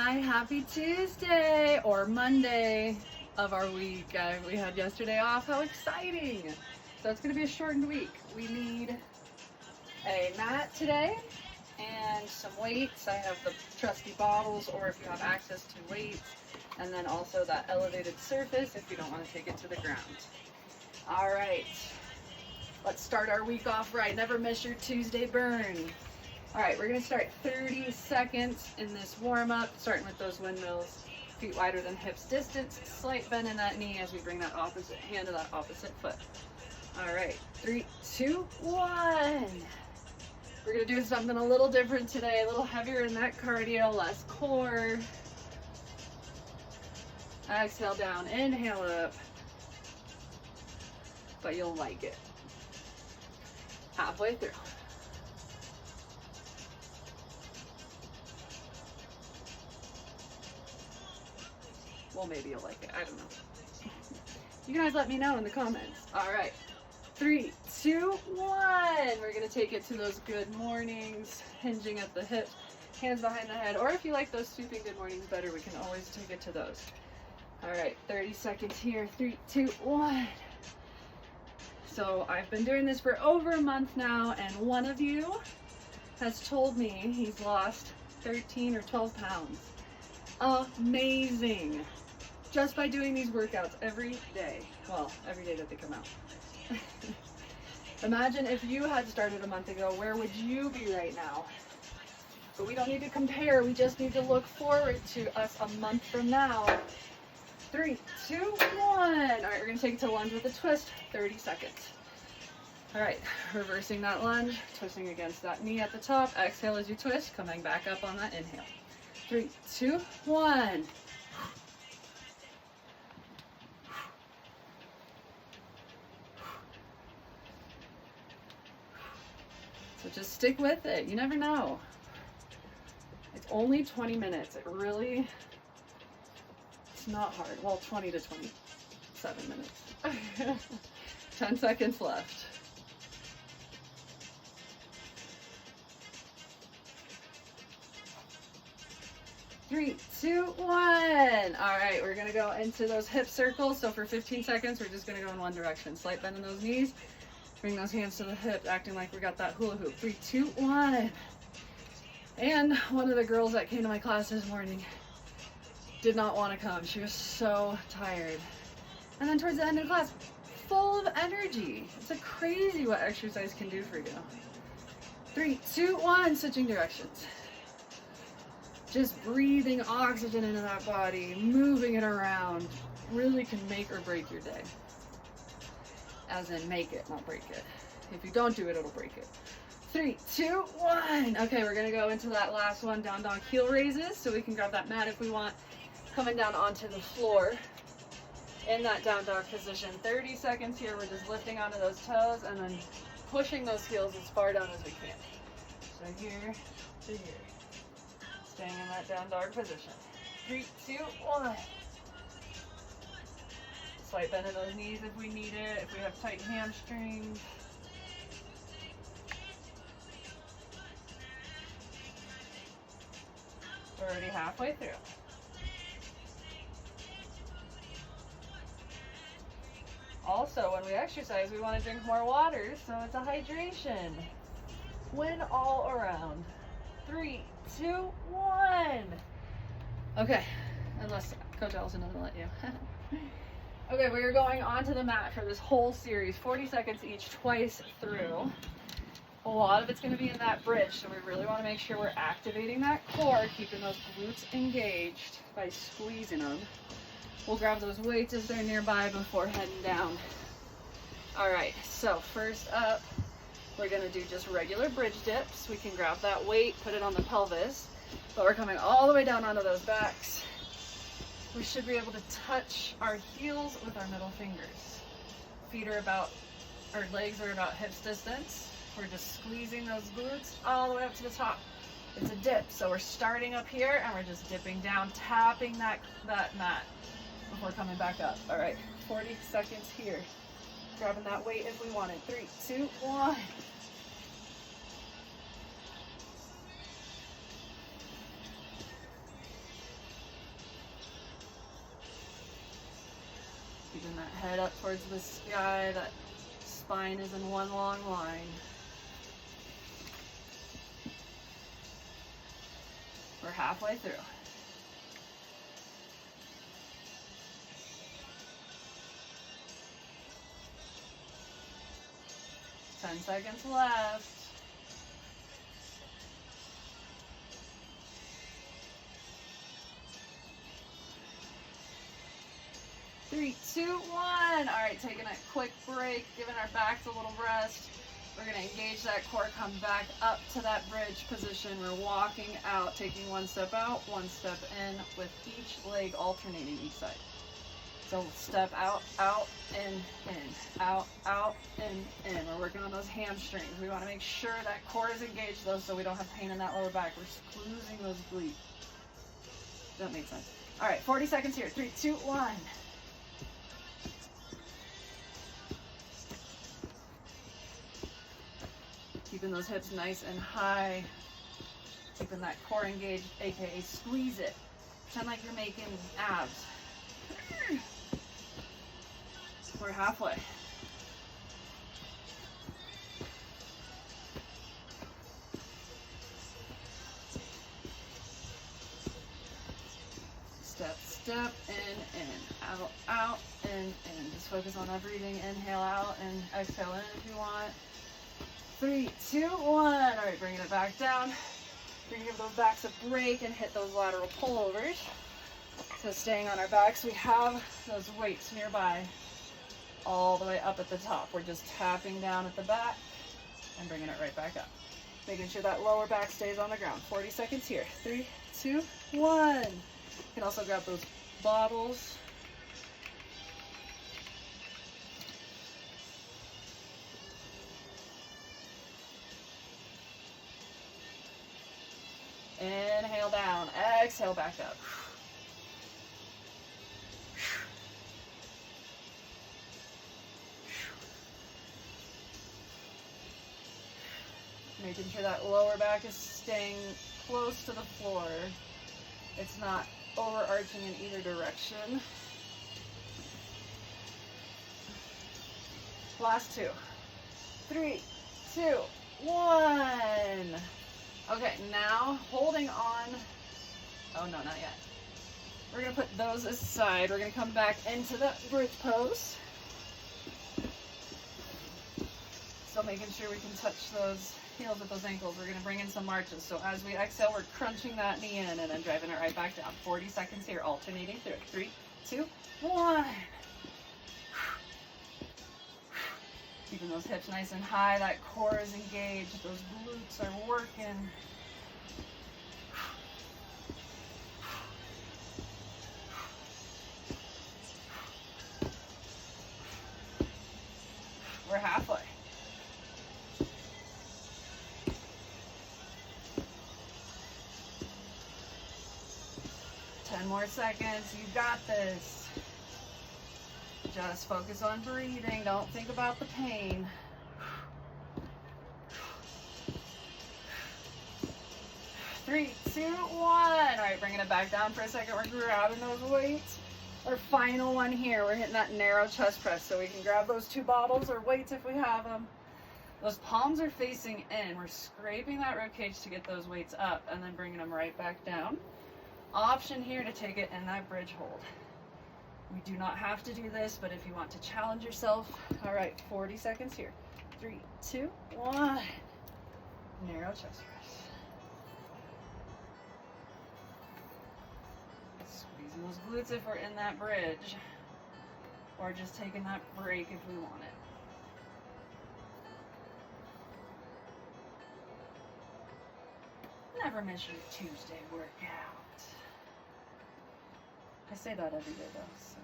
Hi, happy Tuesday or Monday of our week. We had yesterday off. How exciting! So it's going to be a shortened week. We need a mat today and some weights. I have the trusty bottles, or if you have access to weights, and then also that elevated surface if you don't want to take it to the ground. All right, let's start our week off right. Never miss your Tuesday burn. All right, we're gonna start 30 seconds in this warm up, starting with those windmills, feet wider than hips distance, slight bend in that knee as we bring that opposite hand to that opposite foot. All right, 3, 2, 1. We're gonna do something a little different today, a little heavier in that cardio, less core. Exhale down, inhale up, but you'll like it. Halfway through. Well, maybe you'll like it. I don't know. You guys let me know in the comments. All right. 3, 2, 1. We're going to take it to those good mornings, hinging at the hips, hands behind the head. Or if you like those sweeping good mornings better, we can always take it to those. All right. 30 seconds here. 3, 2, 1. So I've been doing this for over a month now, and one of you has told me he's lost 13 or 12 pounds. Amazing. Just by doing these workouts every day. Well, every day that they come out. Imagine if you had started a month ago, where would you be right now? But we don't need to compare, we just need to look forward to us a month from now. 3, 2, 1. All right, we're gonna take it to lunge with a twist, 30 seconds. All right, reversing that lunge, twisting against that knee at the top. Exhale as you twist, coming back up on that inhale. 3, 2, 1. So just stick with it. You never know. It's only 20 minutes. It's not hard. Well, 20 to 27 minutes. 10 seconds left. Three, 2, 1. All right, we're gonna go into those hip circles. So for 15 seconds, we're just gonna go in one direction. Slight bend in those knees. Bring those hands to the hip, acting like we got that hula hoop. 3, 2, 1. And one of the girls that came to my class this morning did not want to come. She was so tired. And then towards the end of the class, full of energy. It's crazy what exercise can do for you. 3, 2, 1, switching directions. Just breathing oxygen into that body, moving it around, really can make or break your day. As in make it, not break it. If you don't do it, it'll break it. 3, 2, 1. Okay, we're gonna go into that last one, down dog heel raises, so we can grab that mat if we want. Coming down onto the floor in that down dog position. 30 seconds here, we're just lifting onto those toes and then pushing those heels as far down as we can. So here to here. Staying in that down dog position. 3, 2, 1. Slight bend in those knees if we need it, if we have tight hamstrings. We're already halfway through. Also, when we exercise, we want to drink more water, so it's a hydration. Win all around. 3, 2, 1. Okay, unless Coach Allison doesn't let you. Okay, we are going onto the mat for this whole series, 40 seconds each, twice through. A lot of it's going to be in that bridge, so we really want to make sure we're activating that core, keeping those glutes engaged by squeezing them. We'll grab those weights if they're nearby before heading down. All right, so first up, we're going to do just regular bridge dips. We can grab that weight, put it on the pelvis, but we're coming all the way down onto those backs. We should be able to touch our heels with our middle fingers. Feet are about, our legs are about hips distance. We're just squeezing those glutes all the way up to the top. It's a dip, so we're starting up here and we're just dipping down, tapping that mat before coming back up. All right, 40 seconds here. Grabbing that weight if we want it. 3, 2, 1. Keeping that head up towards the sky, that spine is in one long line. We're halfway through. 10 seconds left. 3, 2, 1. All right, taking a quick break, giving our backs a little rest. We're gonna engage that core, come back up to that bridge position. We're walking out, taking one step out, one step in, with each leg alternating each side. So step out, out, in, out, in. We're working on those hamstrings. We wanna make sure that core is engaged though, so we don't have pain in that lower back. We're squeezing those glutes. That makes sense. All right, 40 seconds here. 3, 2, 1. Keeping those hips nice and high. Keeping that core engaged, aka squeeze it. Pretend like you're making abs. We're halfway. Step, step, in, out, out, in. Just focus on that breathing. Inhale out and exhale in if you want. 3, 2, 1. All right, bringing it back down. We're gonna give those backs a break and hit those lateral pullovers. So staying on our backs, we have those weights nearby all the way up at the top. We're just tapping down at the back and bringing it right back up. Making sure that lower back stays on the ground. 40 seconds here. 3, 2, 1. You can also grab those bottles. Inhale down, exhale back up. Making sure that lower back is staying close to the floor. It's not overarching in either direction. Last 2. 3, 2, 1. Okay, now holding on. Oh no, not yet. We're gonna put those aside. We're gonna come back into the bridge pose. Still making sure we can touch those heels with those ankles. We're gonna bring in some marches. So as we exhale, we're crunching that knee in and then driving it right back down. 40 seconds here, alternating through. 3, 2, 1. Keeping those hips nice and high, that core is engaged, those glutes are working. We're halfway. Ten more seconds, you got this. Just focus on breathing. Don't think about the pain. 3, 2, 1. All right, bringing it back down for a second. We're grabbing those weights. Our final one here. We're hitting that narrow chest press. So we can grab those 2 bottles or weights if we have them. Those palms are facing in. We're scraping that rib cage to get those weights up and then bringing them right back down. Option here to take it in that bridge hold. We do not have to do this, but if you want to challenge yourself. All right, 40 seconds here. 3, 2, 1. Narrow chest press. Squeezing those glutes if we're in that bridge, or just taking that break if we want it. Never miss your Tuesday workout. I say that every day though, so.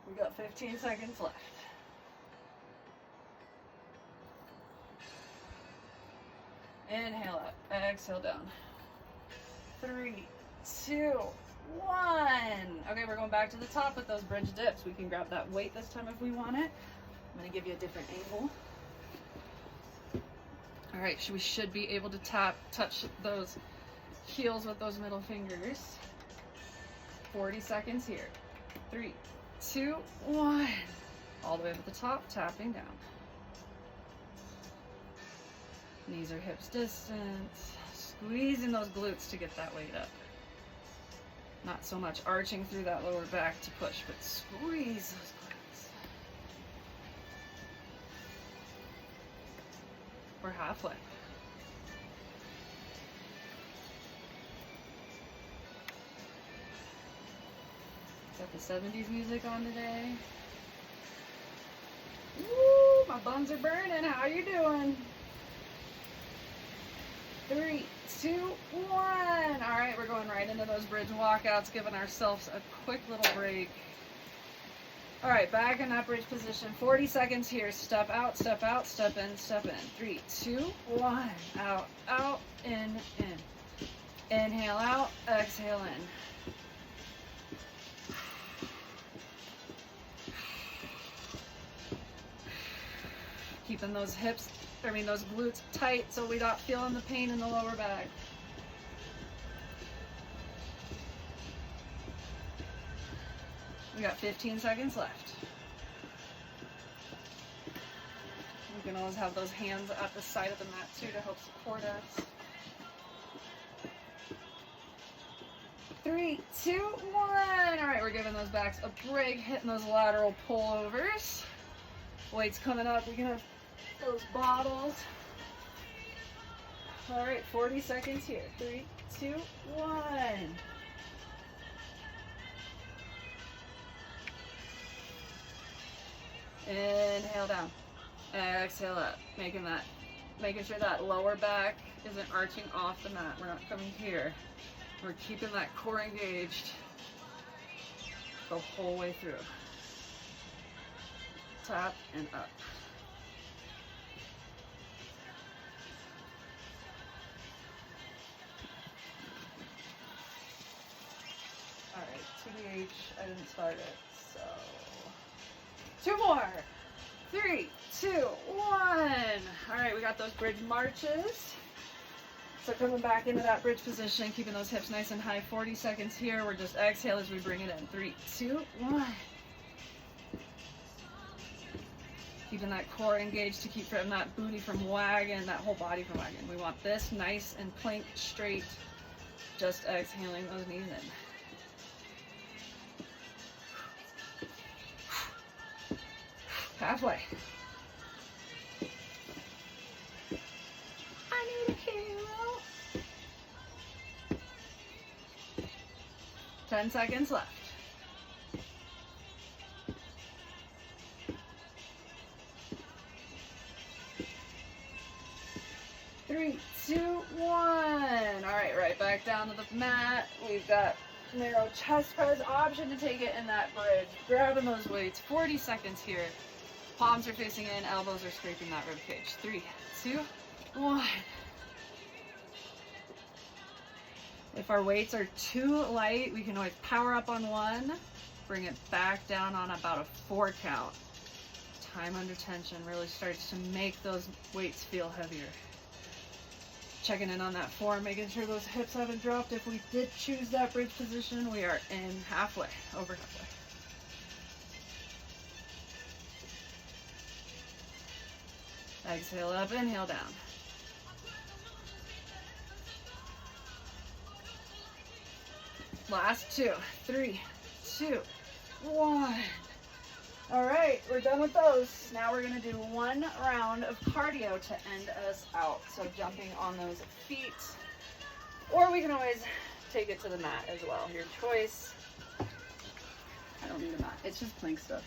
We got 15 seconds left. Inhale up, exhale down. 3, 2, 1. Okay, we're going back to the top with those bridge dips. We can grab that weight this time if we want it. I'm gonna give you a different angle. All right, we should be able to touch those heels with those middle fingers. 40 seconds here. 3, 2, 1. All the way up at the top, tapping down. Knees are hips distance. Squeezing those glutes to get that weight up. Not so much arching through that lower back to push, but squeeze those glutes. We're halfway. Got the 70s music on today. Woo, my buns are burning. How you doing? 3, 2, 1. All right, we're going right into those bridge walkouts, giving ourselves a quick little break. All right, back in that bridge position. 40 seconds here. Step out, step out, step in, step in. 3, 2, 1. Out, out, in. Inhale out, exhale in. Keeping those those glutes tight so we're not feeling the pain in the lower back. We got 15 seconds left. We can always have those hands at the side of the mat too to help support us. 3, 2, 1. All right, we're giving those backs a break, hitting those lateral pullovers. Weights coming up. We can have those bottles. All right, 40 seconds here. 3, 2, 1. Inhale down. Exhale up. Making sure that lower back isn't arching off the mat. We're not coming here. We're keeping that core engaged the whole way through. Tap and up. All right, TBH, I didn't start it, so 2 more. 3, 2, 1. All right, we got those bridge marches. So coming back into that bridge position, keeping those hips nice and high. 40 seconds here. We're just exhale as we bring it in. 3, 2, 1. Keeping that core engaged to keep that booty from wagging, that whole body from wagging. We want this nice and plank straight. Just exhaling those knees in. Halfway. I need a hero. 10 seconds left. 3, 2, 1. All right back down to the mat. We've got narrow chest press option to take it in that bridge. Grabbing those weights. 40 seconds here. Palms are facing in, elbows are scraping that rib cage. 3, 2, 1. If our weights are too light, we can always power up on 1, bring it back down on about a 4 count. Time under tension really starts to make those weights feel heavier. Checking in on that form, making sure those hips haven't dropped. If we did choose that bridge position, we are in halfway, over halfway. Exhale up, inhale down. Last 2, 3, 2, 1. All right, we're done with those. Now we're gonna do 1 round of cardio to end us out. So jumping on those feet, or we can always take it to the mat as well. Your choice. I don't need a mat, it's just plank stuff.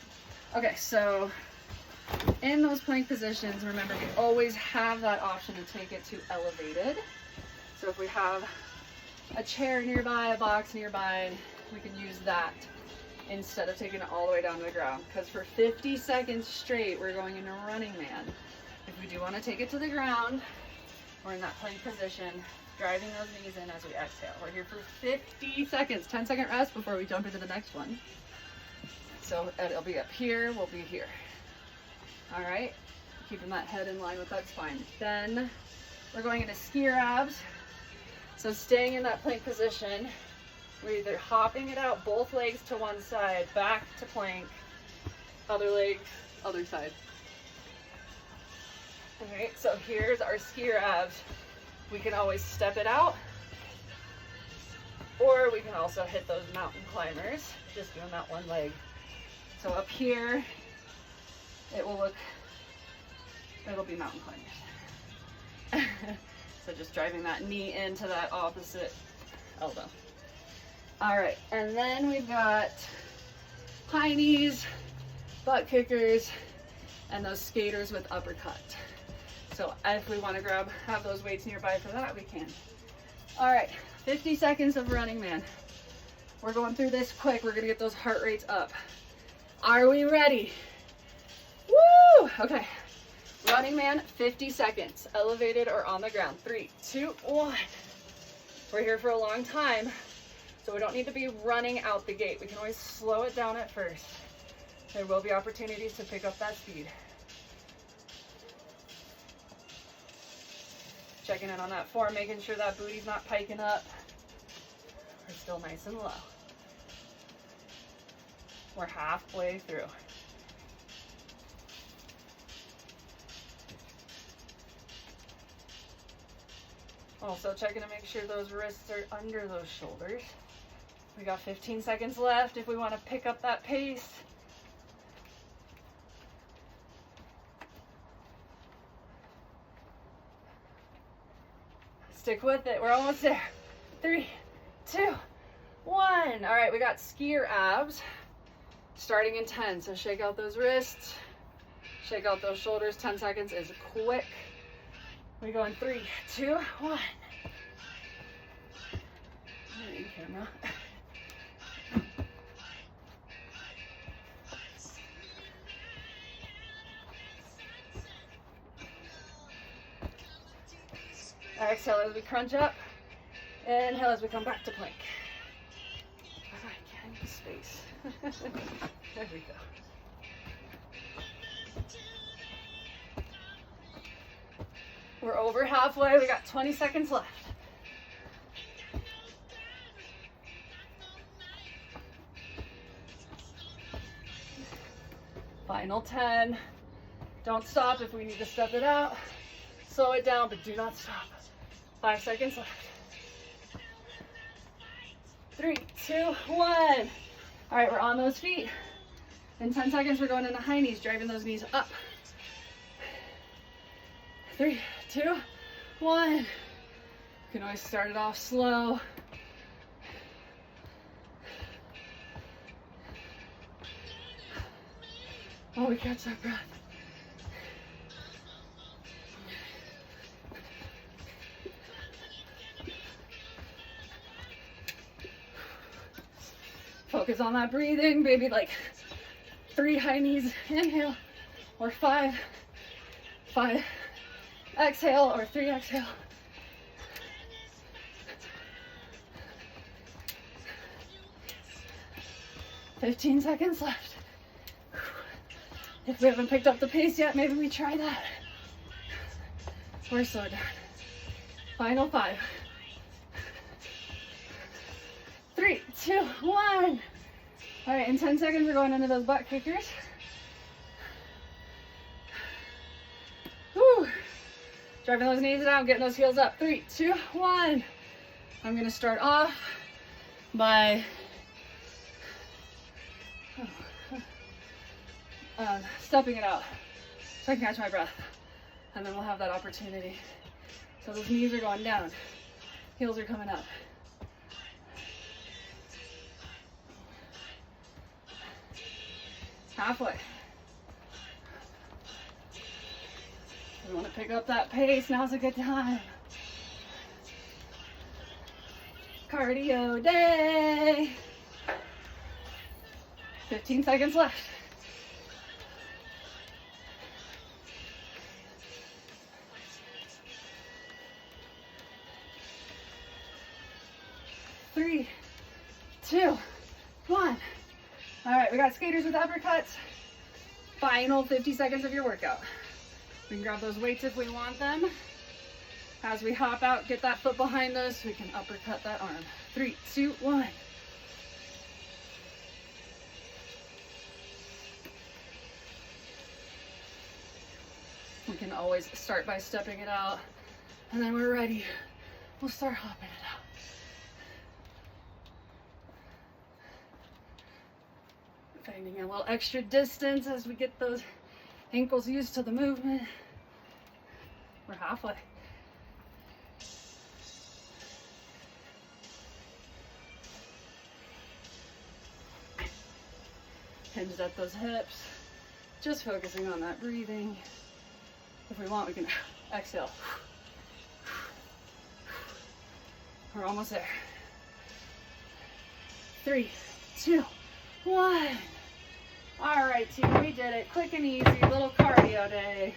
Okay, so in those plank positions, remember we always have that option to take it to elevated. So if we have a chair nearby, a box nearby, we can use that instead of taking it all the way down to the ground. Because for 50 seconds straight, we're going into running man. If we do want to take it to the ground, we're in that plank position, driving those knees in as we exhale. We're here for 50 seconds, 10-second rest before we jump into the next one. So it'll be up here, we'll be here. All right, keeping that head in line with that spine. Then we're going into skier abs. So staying in that plank position, We're either hopping it out, both legs to one side, back to plank, other leg, other side. All right, so here's our skier abs. We can always step it out, or we can also hit those mountain climbers, just doing that one leg. So up here, it'll be mountain climbers. So just driving that knee into that opposite elbow. All right, and then we've got high knees, butt kickers, and those skaters with uppercut. So if we want to have those weights nearby for that, we can. All right, 50 seconds of running man. We're going through this quick. We're gonna get those heart rates up. Are we ready? Woo! Okay, running man, 50 seconds, elevated or on the ground. 3, 2, 1. We're here for a long time, so we don't need to be running out the gate. We can always slow it down at first. There will be opportunities to pick up that speed. Checking in on that form, making sure that booty's not piking up. We're still nice and low. We're halfway through. Also checking to make sure those wrists are under those shoulders. We got 15 seconds left if we want to pick up that pace. Stick with it. We're almost there. 3, 2, 1. All right, we got skier abs starting in 10. So shake out those wrists, shake out those shoulders. 10 seconds is quick. We go in 3, 2, 1. All right, camera. Exhale as we crunch up. Inhale as we come back to plank. I can't use space. There we go. We're over halfway. We got 20 seconds left. Final 10. Don't stop if we need to step it out. Slow it down, but do not stop. 5 seconds left. 3, 2, 1. All right, we're on those feet. In 10 seconds, we're going into high knees, driving those knees up. 3, 2, 1. You can always start it off slow. Oh, we catch that breath. Focus on that breathing, maybe like 3 high knees, inhale, or 5 exhale, or 3 exhale. "15 seconds left. If we haven't picked up the pace yet, maybe we try that. We're so done. Final 5. 3, 2, 1. All right, in 10 seconds, we're going into those butt kickers. Woo. Driving those knees down, getting those heels up. 3, 2, 1. I'm gonna start off by stepping it out so I can catch my breath, and then we'll have that opportunity. So those knees are going down, heels are coming up. Halfway. We want to pick up that pace. Now's a good time. Cardio day. 15 seconds left. Three, 2, 1. All right, we got skaters with uppercuts. Final 50 seconds of your workout. We can grab those weights if we want them. As we hop out, get that foot behind us, we can uppercut that arm. 3, 2, 1. always start by stepping it out, and then we're ready. We'll start hopping it out. Finding a little extra distance as we get those ankles used to the movement. We're halfway. Hinged at those hips, just focusing on that breathing. If we want, we can exhale. We're almost there. 3, 2, 1. All right, team, we did it. Quick and easy, little cardio day.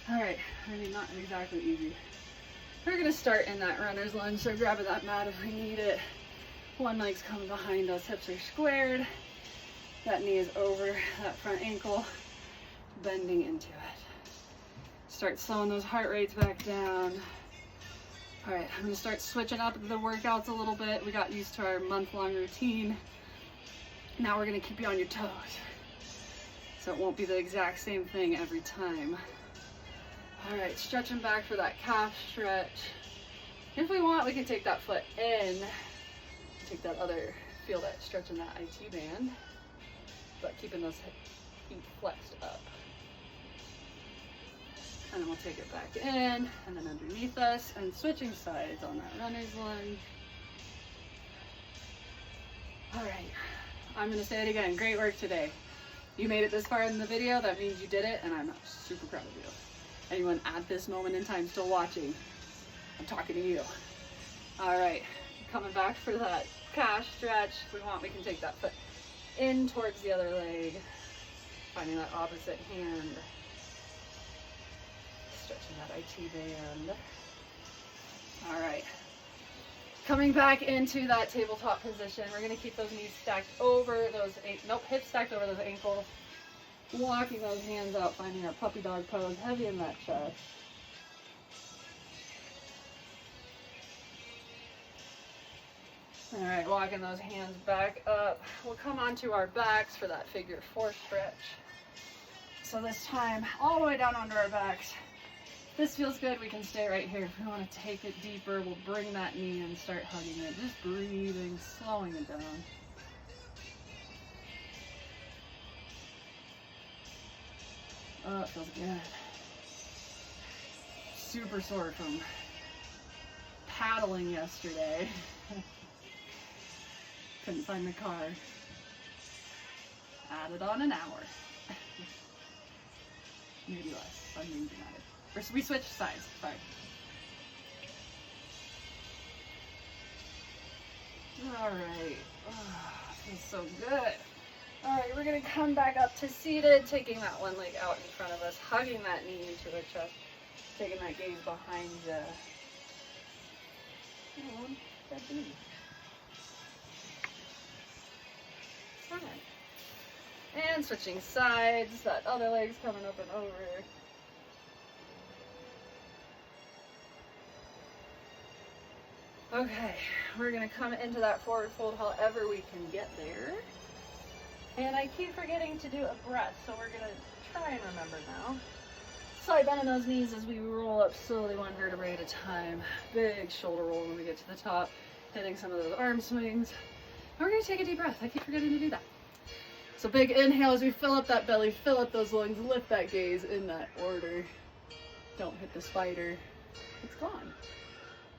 All right, I mean, not exactly easy. We're gonna start in that runner's lunge, so grab that mat if we need it. One leg's coming behind us, hips are squared. That knee is over that front ankle, bending into it. Start slowing those heart rates back down. All right, I'm gonna start switching up the workouts a little bit. We got used to our month-long routine. Now we're gonna keep you on your toes. So it won't be the exact same thing every time. All right, stretching back for that calf stretch. If we want, we can take that foot in, take that other, feel that stretch in that IT band, but keeping those feet flexed up. And then we'll take it back in, and then underneath us, and switching sides on that runner's lunge. All right, I'm gonna say it again, great work today. You made it this far in the video, that means you did it, and I'm super proud of you. Anyone at this moment in time still watching, I'm talking to you. All right, coming back for that calf stretch. If we want, we can take that foot in towards the other leg, finding that opposite hand. Stretching that IT band. All right. Coming back into that tabletop position, we're gonna keep those knees stacked over those, hips stacked over those ankles. Walking those hands out, finding our puppy dog pose, heavy in that chest. All right, walking those hands back up. We'll come onto our backs for that figure 4 stretch. So this time, all the way down onto our backs. This feels good, we can stay right here. If we want to take it deeper, we'll bring that knee and start hugging it. Just breathing, slowing it down. Oh, it feels good. Super sore from paddling yesterday. Couldn't find the car. Added on an hour. Maybe less. I'm being dramatic. We switched sides, sorry. All right, feels so good. All right, we're gonna come back up to seated, taking that one leg out in front of us, hugging that knee into the chest, taking that gaze behind you. And switching sides, that other leg's coming up and over. Okay, we're gonna come into that forward fold however we can get there. And I keep forgetting to do a breath, so we're gonna try and remember now. Slight bend in those knees as we roll up slowly, one vertebrae at a time. Big shoulder roll when we get to the top, hitting some of those arm swings. And we're gonna take a deep breath. I keep forgetting to do that. So big inhale as we fill up that belly, fill up those lungs, lift that gaze in that order. Don't hit the spider. It's gone.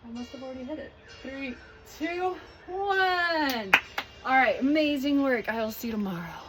I must have already hit it. 3, 2, 1. All right, amazing work. I will see you tomorrow.